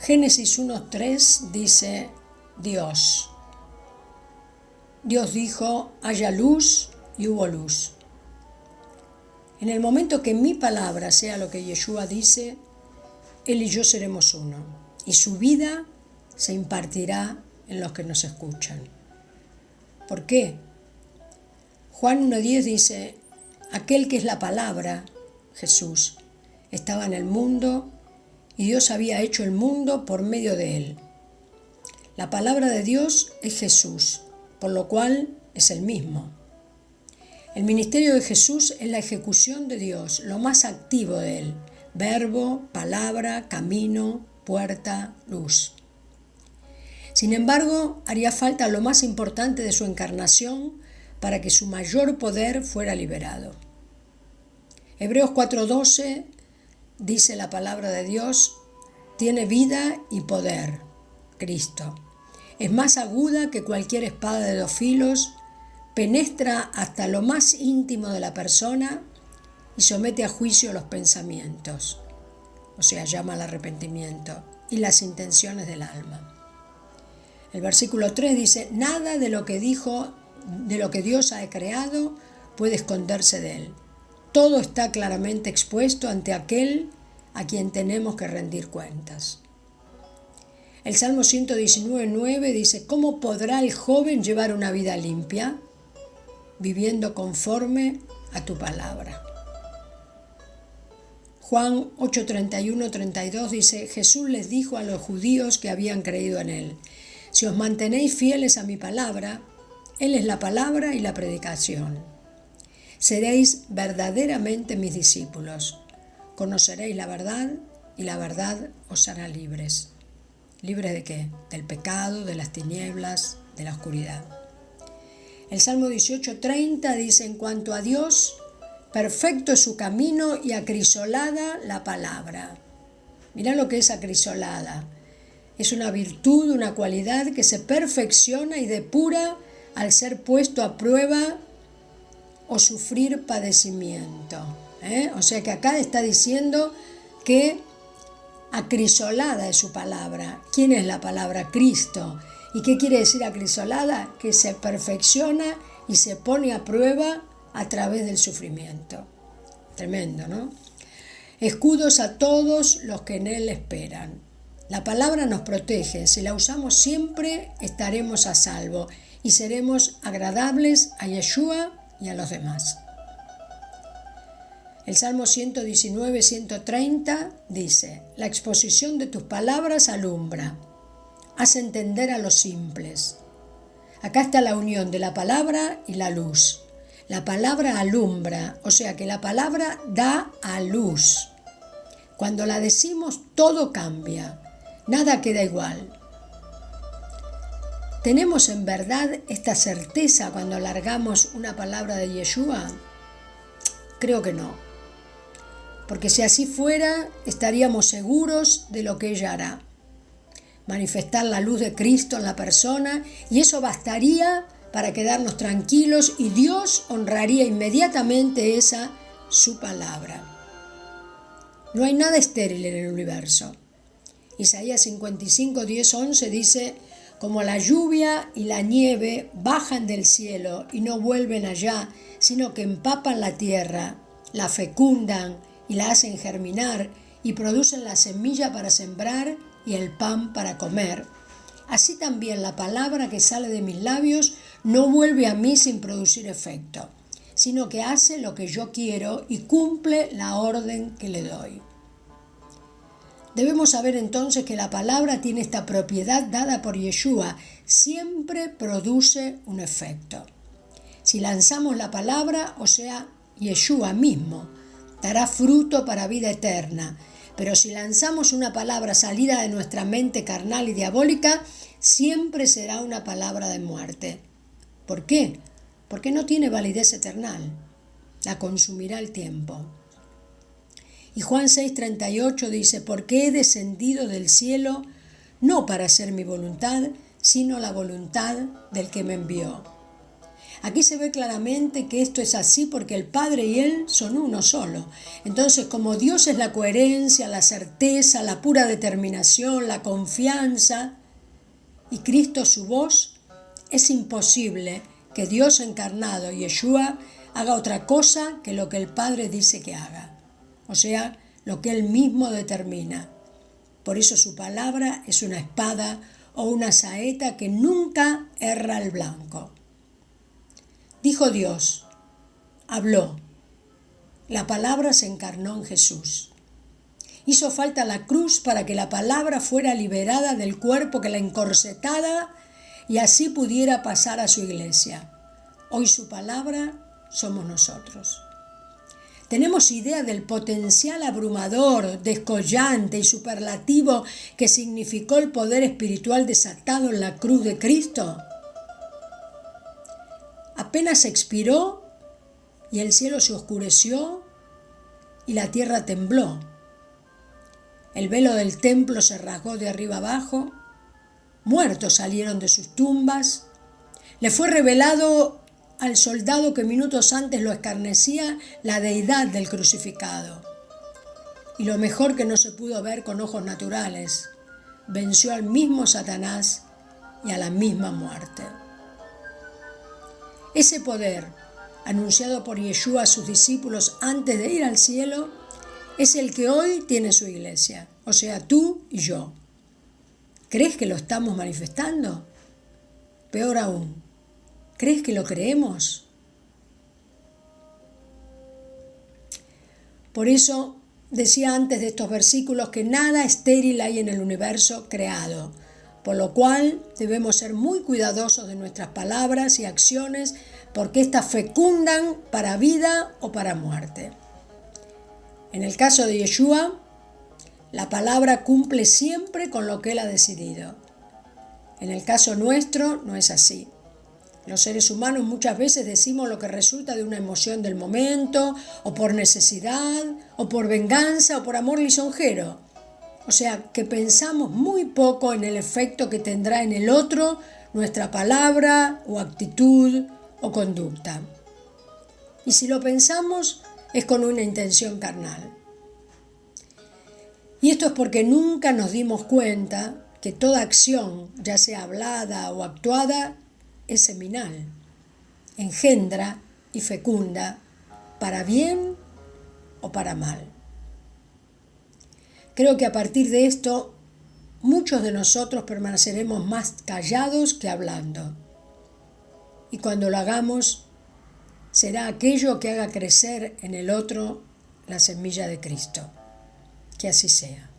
Génesis 1:3 dice Dios dijo, haya luz, y hubo luz. En el momento que mi palabra sea lo que Yeshua dice, Él y yo seremos uno, y su vida se impartirá en los que nos escuchan. ¿Por qué? Juan 1:10 dice, aquel que es la palabra, Jesús, estaba en el mundo y Dios había hecho el mundo por medio de él. La palabra de Dios es Jesús, por lo cual es el mismo. El ministerio de Jesús es la ejecución de Dios, lo más activo de él: verbo, palabra, camino, puerta, luz. Sin embargo, haría falta lo más importante de su encarnación para que su mayor poder fuera liberado. Hebreos 4:12 dice la palabra de Dios, tiene vida y poder, Cristo. Es más aguda que cualquier espada de 2 filos, penetra hasta lo más íntimo de la persona y somete a juicio los pensamientos, o sea, llama al arrepentimiento, y las intenciones del alma. El versículo 3 dice, nada de lo que Dios ha creado puede esconderse de él. Todo está claramente expuesto ante aquel a quien tenemos que rendir cuentas. El Salmo 119:9 dice, ¿cómo podrá el joven llevar una vida limpia? Viviendo conforme a tu palabra. Juan 8:31-32 dice, Jesús les dijo a los judíos que habían creído en él, si os mantenéis fieles a mi palabra, él es la palabra y la predicación. Seréis verdaderamente mis discípulos. Conoceréis la verdad y la verdad os hará libres. ¿Libres de qué? Del pecado, de las tinieblas, de la oscuridad. El Salmo 18:30 dice, en cuanto a Dios, perfecto es su camino y acrisolada la palabra. Mirá lo que es acrisolada. Es una virtud, una cualidad que se perfecciona y depura al ser puesto a prueba o sufrir padecimiento. O sea que acá está diciendo que acrisolada es su palabra. ¿Quién es la palabra? Cristo. ¿Y qué quiere decir acrisolada? Que se perfecciona y se pone a prueba a través del sufrimiento. Tremendo, ¿no? Escudos a todos los que en él esperan. La palabra nos protege. Si la usamos siempre, estaremos a salvo y seremos agradables a Yeshua y a los demás. El Salmo 119:130 dice, la exposición de tus palabras alumbra, hace entender a los simples. Acá está la unión de la palabra y la luz. La palabra alumbra, o sea que la palabra da a luz. Cuando la decimos, todo cambia, nada queda igual. ¿Tenemos en verdad esta certeza cuando alargamos una palabra de Yeshua? Creo que no. Porque si así fuera, estaríamos seguros de lo que ella hará. Manifestar la luz de Cristo en la persona, y eso bastaría para quedarnos tranquilos y Dios honraría inmediatamente su palabra. No hay nada estéril en el universo. Isaías 55:10-11 dice, como la lluvia y la nieve bajan del cielo y no vuelven allá, sino que empapan la tierra, la fecundan y la hacen germinar y producen la semilla para sembrar y el pan para comer. Así también la palabra que sale de mis labios no vuelve a mí sin producir efecto, sino que hace lo que yo quiero y cumple la orden que le doy. Debemos saber entonces que la palabra tiene esta propiedad dada por Yeshua, siempre produce un efecto. Si lanzamos la palabra, o sea, Yeshua mismo, dará fruto para vida eterna. Pero si lanzamos una palabra salida de nuestra mente carnal y diabólica, siempre será una palabra de muerte. ¿Por qué? Porque no tiene validez eterna. La consumirá el tiempo. Y Juan 6:38 dice, porque he descendido del cielo no para hacer mi voluntad, sino la voluntad del que me envió. Aquí se ve claramente que esto es así porque el Padre y Él son uno solo. Entonces, como Dios es la coherencia, la certeza, la pura determinación, la confianza, y Cristo su voz, es imposible que Dios encarnado, Yeshua, haga otra cosa que lo que el Padre dice que haga. O sea, lo que Él mismo determina. Por eso su palabra es una espada o una saeta que nunca erra al blanco. Dijo Dios, habló, la palabra se encarnó en Jesús. Hizo falta la cruz para que la palabra fuera liberada del cuerpo que la encorsetara y así pudiera pasar a su iglesia. Hoy su palabra somos nosotros. ¿Tenemos idea del potencial abrumador, descollante y superlativo que significó el poder espiritual desatado en la cruz de Cristo? Apenas expiró y el cielo se oscureció y la tierra tembló. El velo del templo se rasgó de arriba abajo, muertos salieron de sus tumbas, le fue revelado al soldado que minutos antes lo escarnecía la deidad del crucificado. Y lo mejor que no se pudo ver con ojos naturales, venció al mismo Satanás y a la misma muerte. Ese poder, anunciado por Yeshua a sus discípulos antes de ir al cielo, es el que hoy tiene su iglesia, o sea, tú y yo. ¿Crees que lo estamos manifestando? Peor aún, ¿crees que lo creemos? Por eso decía antes de estos versículos que nada estéril hay en el universo creado, por lo cual debemos ser muy cuidadosos de nuestras palabras y acciones porque éstas fecundan para vida o para muerte. En el caso de Yeshua, la palabra cumple siempre con lo que Él ha decidido. En el caso nuestro no es así. Los seres humanos muchas veces decimos lo que resulta de una emoción del momento, o por necesidad, o por venganza, o por amor lisonjero. O sea, que pensamos muy poco en el efecto que tendrá en el otro nuestra palabra, o actitud, o conducta. Y si lo pensamos, es con una intención carnal. Y esto es porque nunca nos dimos cuenta que toda acción, ya sea hablada o actuada, es seminal, engendra y fecunda, para bien o para mal. Creo que a partir de esto, muchos de nosotros permaneceremos más callados que hablando. Y cuando lo hagamos, será aquello que haga crecer en el otro la semilla de Cristo. Que así sea.